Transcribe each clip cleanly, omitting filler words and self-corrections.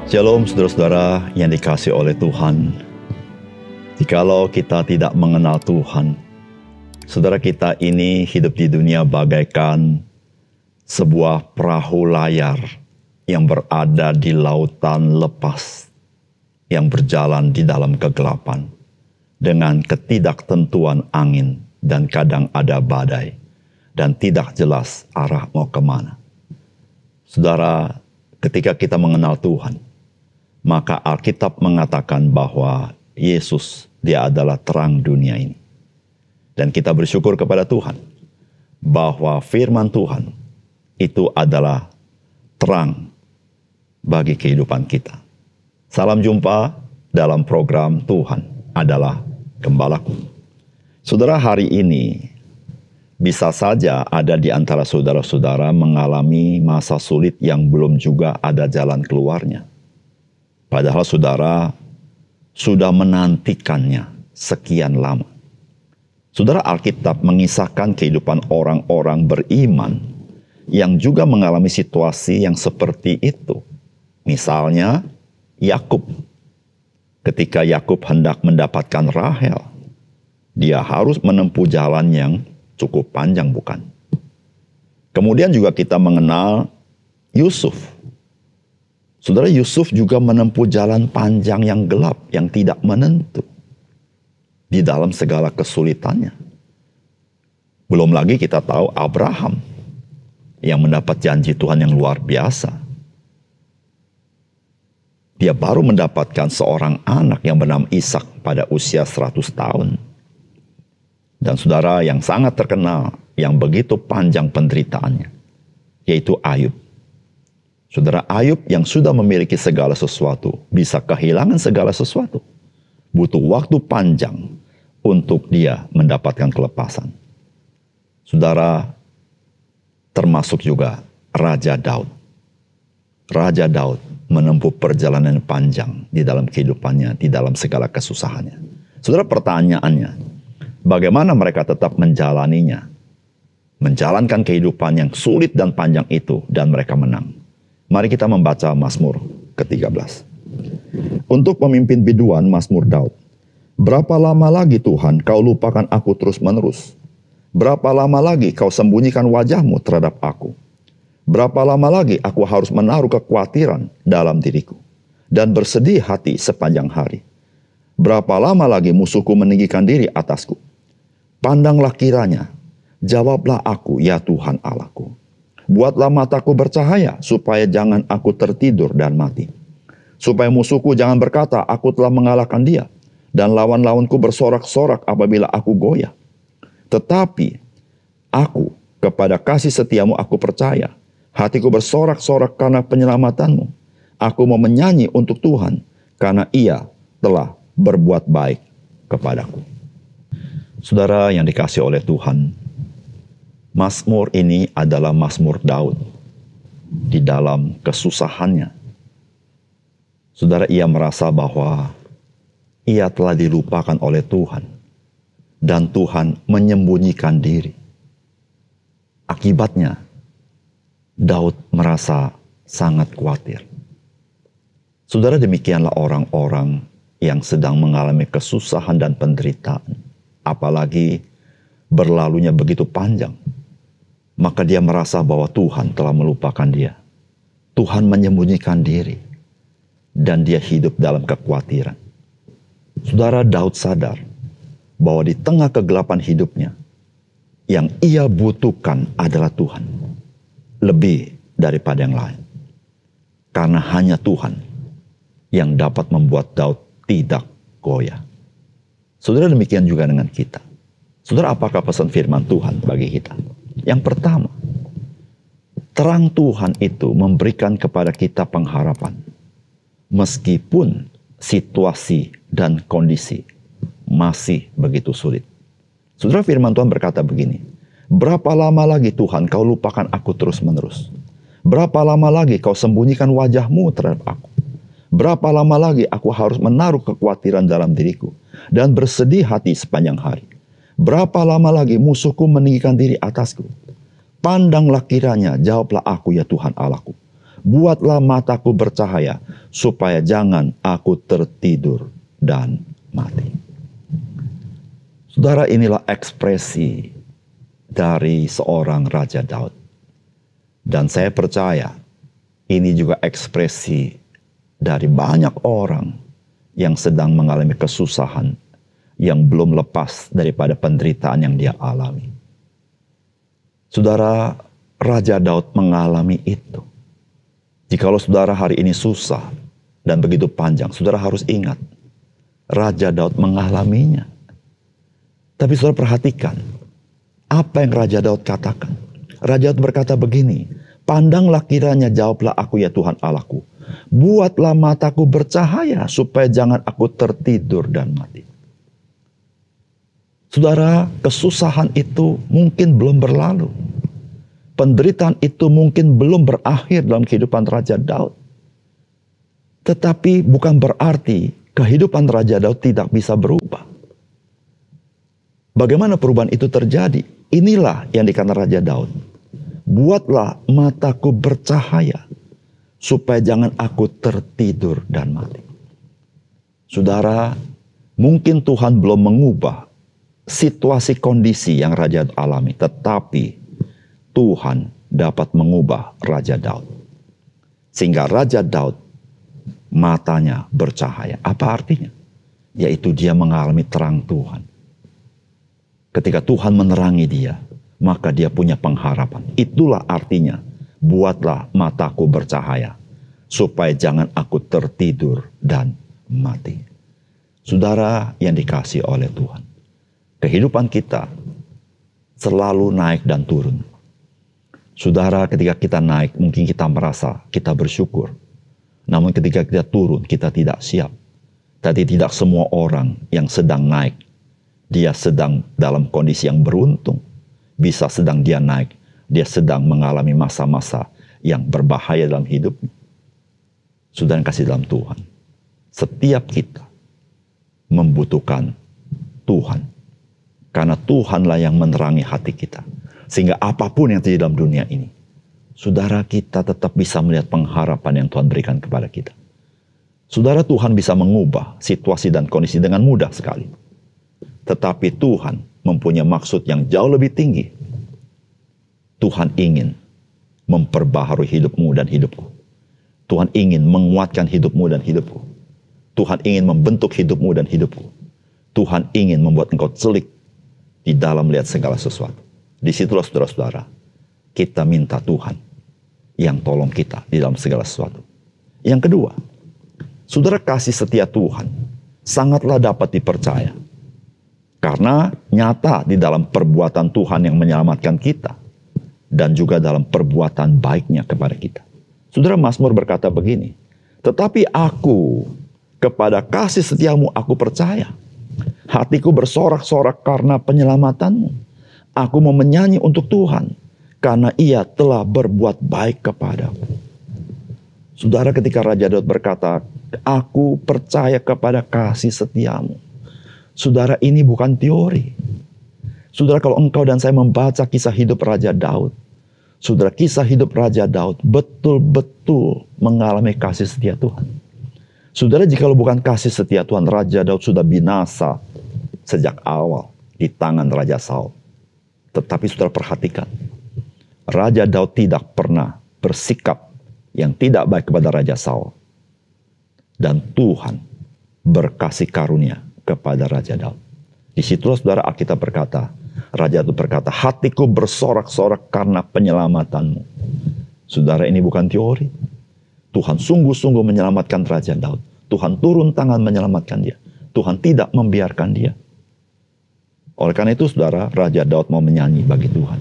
Shalom saudara-saudara yang dikasihi oleh Tuhan. Jikalau kita tidak mengenal Tuhan, saudara kita ini hidup di dunia bagaikan sebuah perahu layar yang berada di lautan lepas, yang berjalan di dalam kegelapan, dengan ketidaktentuan angin dan kadang ada badai, dan tidak jelas arah mau kemana. Saudara, ketika kita mengenal Tuhan, maka Alkitab mengatakan bahwa Yesus, dia adalah terang dunia ini. Dan kita bersyukur kepada Tuhan bahwa firman Tuhan itu adalah terang bagi kehidupan kita. Salam jumpa dalam program Tuhan adalah Gembalaku. Saudara, hari ini bisa saja ada di antara saudara-saudara mengalami masa sulit yang belum juga ada jalan keluarnya. Padahal saudara sudah menantikannya sekian lama. Saudara, Alkitab mengisahkan kehidupan orang-orang beriman yang juga mengalami situasi yang seperti itu. Misalnya Yakub. Ketika Yakub hendak mendapatkan Rahel, dia harus menempuh jalan yang cukup panjang, bukan? Kemudian juga kita mengenal Yusuf. Saudara, Yusuf juga menempuh jalan panjang yang gelap, yang tidak menentu di dalam segala kesulitannya. Belum lagi kita tahu Abraham yang mendapat janji Tuhan yang luar biasa. Dia baru mendapatkan seorang anak yang bernama Ishak pada usia 100 tahun. Dan saudara, yang sangat terkenal, yang begitu panjang penderitaannya, yaitu Ayub. Saudara, Ayub yang sudah memiliki segala sesuatu, bisa kehilangan segala sesuatu. Butuh waktu panjang untuk dia mendapatkan kelepasan. Saudara, termasuk juga Raja Daud. Raja Daud menempuh perjalanan panjang di dalam kehidupannya, di dalam segala kesusahannya. Saudara, pertanyaannya, bagaimana mereka tetap menjalaninya? Menjalankan kehidupan yang sulit dan panjang itu, dan mereka menang. Mari kita membaca Mazmur ke-13. Untuk pemimpin biduan, Mazmur Daud. Berapa lama lagi Tuhan kau lupakan aku terus-menerus? Berapa lama lagi kau sembunyikan wajahmu terhadap aku? Berapa lama lagi aku harus menaruh kekhawatiran dalam diriku dan bersedih hati sepanjang hari? Berapa lama lagi musuhku meninggikan diri atasku? Pandanglah kiranya, jawablah aku, ya Tuhan Allahku. Buatlah mataku bercahaya, supaya jangan aku tertidur dan mati. Supaya musuhku jangan berkata, aku telah mengalahkan dia, dan lawan-lawanku bersorak-sorak apabila aku goyah. Tetapi aku, kepada kasih setiamu aku percaya. Hatiku bersorak-sorak karena penyelamatanmu. Aku mau menyanyi untuk Tuhan, karena ia telah berbuat baik kepadaku. Saudara yang dikasihi oleh Tuhan, Mazmur ini adalah Mazmur Daud di dalam kesusahannya. Saudara, ia merasa bahwa ia telah dilupakan oleh Tuhan dan Tuhan menyembunyikan diri. Akibatnya, Daud merasa sangat khawatir. Saudara, demikianlah orang-orang yang sedang mengalami kesusahan dan penderitaan, apalagi berlalunya begitu panjang. Maka dia merasa bahwa Tuhan telah melupakan dia. Tuhan menyembunyikan diri. Dan dia hidup dalam kekhawatiran. Saudara, Daud sadar bahwa di tengah kegelapan hidupnya, yang ia butuhkan adalah Tuhan. Lebih daripada yang lain. Karena hanya Tuhan yang dapat membuat Daud tidak goyah. Saudara, demikian juga dengan kita. Saudara, apakah pesan firman Tuhan bagi kita? Yang pertama, terang Tuhan itu memberikan kepada kita pengharapan. Meskipun situasi dan kondisi masih begitu sulit. Saudara, firman Tuhan berkata begini, berapa lama lagi Tuhan kau lupakan aku terus-menerus? Berapa lama lagi kau sembunyikan wajahmu terhadap aku? Berapa lama lagi aku harus menaruh kekhawatiran dalam diriku dan bersedih hati sepanjang hari? Berapa lama lagi musuhku meninggikan diri atasku? Pandanglah kiranya, jawablah aku, ya Tuhan Allahku. Buatlah mataku bercahaya, supaya jangan aku tertidur dan mati. Saudara, inilah ekspresi dari seorang Raja Daud. Dan saya percaya ini juga ekspresi dari banyak orang yang sedang mengalami kesusahan, yang belum lepas daripada penderitaan yang dia alami. Saudara, Raja Daud mengalami itu. Jikalau saudara hari ini susah dan begitu panjang, saudara harus ingat, Raja Daud mengalaminya. Tapi saudara perhatikan, apa yang Raja Daud katakan? Raja Daud berkata begini, "Pandanglah kiranya, jawablah aku ya Tuhan Allahku. Buatlah mataku bercahaya, supaya jangan aku tertidur dan mati." Saudara, kesusahan itu mungkin belum berlalu. Penderitaan itu mungkin belum berakhir dalam kehidupan Raja Daud. Tetapi bukan berarti kehidupan Raja Daud tidak bisa berubah. Bagaimana perubahan itu terjadi? Inilah yang dikatakan Raja Daud. Buatlah mataku bercahaya, supaya jangan aku tertidur dan mati. Saudara, mungkin Tuhan belum mengubah situasi kondisi yang Raja Daud alami, tetapi Tuhan dapat mengubah Raja Daud. Sehingga Raja Daud matanya bercahaya. Apa artinya? Yaitu dia mengalami terang Tuhan. Ketika Tuhan menerangi dia, maka dia punya pengharapan. Itulah artinya, buatlah mataku bercahaya, supaya jangan aku tertidur dan mati. Saudara yang dikasihi oleh Tuhan, kehidupan kita selalu naik dan turun. Saudara, ketika kita naik, mungkin kita merasa kita bersyukur. Namun ketika kita turun, kita tidak siap. Tadi tidak semua orang yang sedang naik, dia sedang dalam kondisi yang beruntung. Bisa sedang dia naik, dia sedang mengalami masa-masa yang berbahaya dalam hidupnya. Saudara yang kasih dalam Tuhan, setiap kita membutuhkan Tuhan. Karena Tuhanlah yang menerangi hati kita. Sehingga apapun yang terjadi dalam dunia ini, saudara, kita tetap bisa melihat pengharapan yang Tuhan berikan kepada kita. Saudara, Tuhan bisa mengubah situasi dan kondisi dengan mudah sekali. Tetapi Tuhan mempunyai maksud yang jauh lebih tinggi. Tuhan ingin memperbaharui hidupmu dan hidupku. Tuhan ingin menguatkan hidupmu dan hidupku. Tuhan ingin membentuk hidupmu dan hidupku. Tuhan ingin membuat engkau celik di dalam melihat segala sesuatu. Disitulah saudara-saudara, kita minta Tuhan yang tolong kita di dalam segala sesuatu. Yang kedua, saudara, kasih setia Tuhan sangatlah dapat dipercaya. Karena nyata di dalam perbuatan Tuhan yang menyelamatkan kita. Dan juga dalam perbuatan baiknya kepada kita. Saudara, Mazmur berkata begini, "Tetapi aku, kepada kasih setiamu aku percaya. Hatiku bersorak-sorak karena penyelamatanmu. Aku mau menyanyi untuk Tuhan, karena ia telah berbuat baik kepadaku." Saudara, ketika Raja Daud berkata, "Aku percaya kepada kasih setiamu." Saudara, ini bukan teori. Saudara, kalau engkau dan saya membaca kisah hidup Raja Daud, saudara, kisah hidup Raja Daud betul-betul mengalami kasih setia Tuhan. Saudara, jikalau bukan kasih setia Tuhan, Raja Daud sudah binasa sejak awal di tangan Raja Saul. Tetapi saudara perhatikan, Raja Daud tidak pernah bersikap yang tidak baik kepada Raja Saul. Dan Tuhan berkasih karunia kepada Raja Daud. Disitulah saudara, Alkitab berkata, Raja Daud berkata, "Hatiku bersorak-sorak karena penyelamatanmu." Saudara, ini bukan teori. Tuhan sungguh-sungguh menyelamatkan Raja Daud. Tuhan turun tangan menyelamatkan dia. Tuhan tidak membiarkan dia. Oleh karena itu saudara, Raja Daud mau menyanyi bagi Tuhan.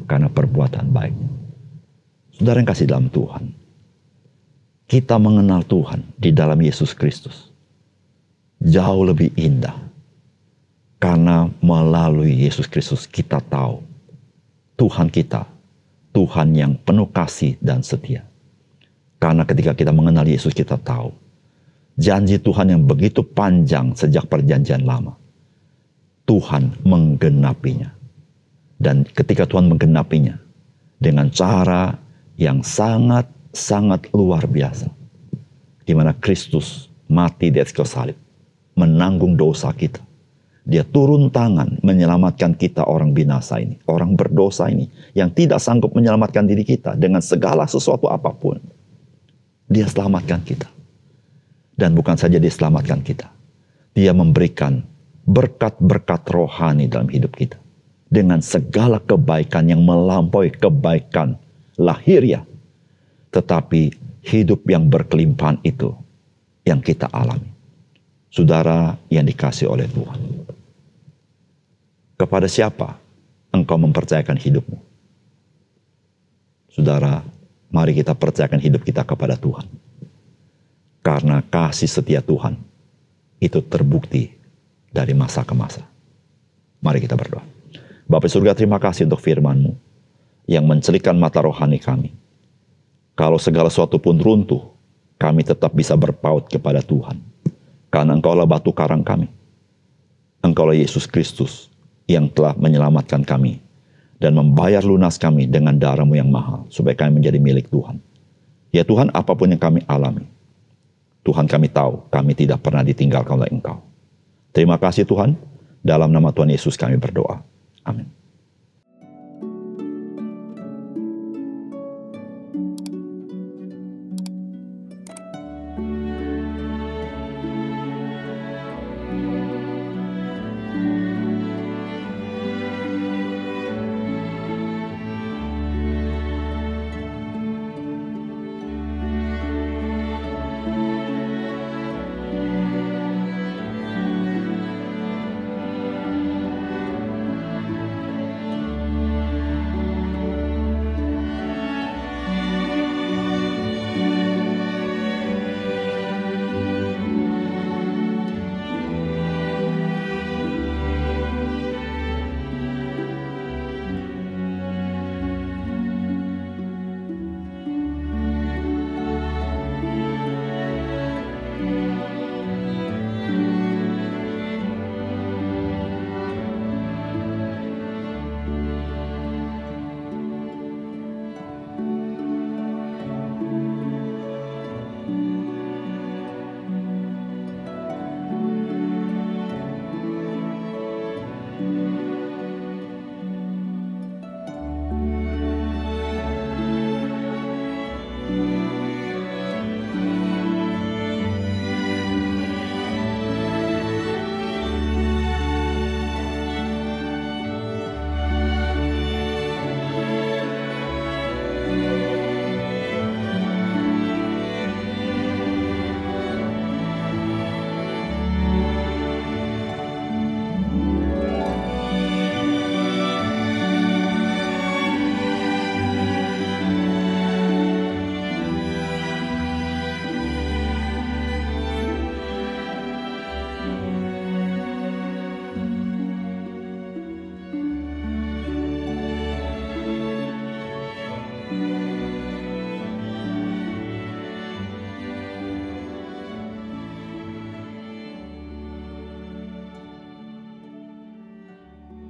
Karena perbuatan baiknya. Saudara yang kasih dalam Tuhan, kita mengenal Tuhan di dalam Yesus Kristus jauh lebih indah. Karena melalui Yesus Kristus kita tahu Tuhan kita, Tuhan yang penuh kasih dan setia. Karena ketika kita mengenal Yesus, kita tahu janji Tuhan yang begitu panjang sejak perjanjian lama, Tuhan menggenapinya. Dan ketika Tuhan menggenapinya dengan cara yang sangat sangat luar biasa, di mana Kristus mati di atas kayu salib, menanggung dosa kita. Dia turun tangan menyelamatkan kita orang binasa ini, orang berdosa ini, yang tidak sanggup menyelamatkan diri kita dengan segala sesuatu apapun. Dia selamatkan kita. Dan bukan saja dia selamatkan kita, dia memberikan berkat-berkat rohani dalam hidup kita. Dengan segala kebaikan yang melampaui kebaikan lahiriah. Tetapi hidup yang berkelimpahan itu yang kita alami. Saudara yang dikasihi oleh Tuhan. Kepada siapa engkau mempercayakan hidupmu? Saudara, mari kita percayakan hidup kita kepada Tuhan. Karena kasih setia Tuhan itu terbukti dari masa ke masa. Mari kita berdoa. Bapa surga, terima kasih untuk firman-Mu yang mencelikkan mata rohani kami. Kalau segala sesuatu pun runtuh, kami tetap bisa berpaut kepada Tuhan. Karena Engkaulah batu karang kami. Engkaulah Yesus Kristus yang telah menyelamatkan kami dan membayar lunas kami dengan darah-Mu yang mahal, supaya kami menjadi milik Tuhan. Ya Tuhan, apapun yang kami alami, Tuhan, kami tahu kami tidak pernah ditinggalkan oleh Engkau. Terima kasih Tuhan, dalam nama Tuhan Yesus kami berdoa. Amin.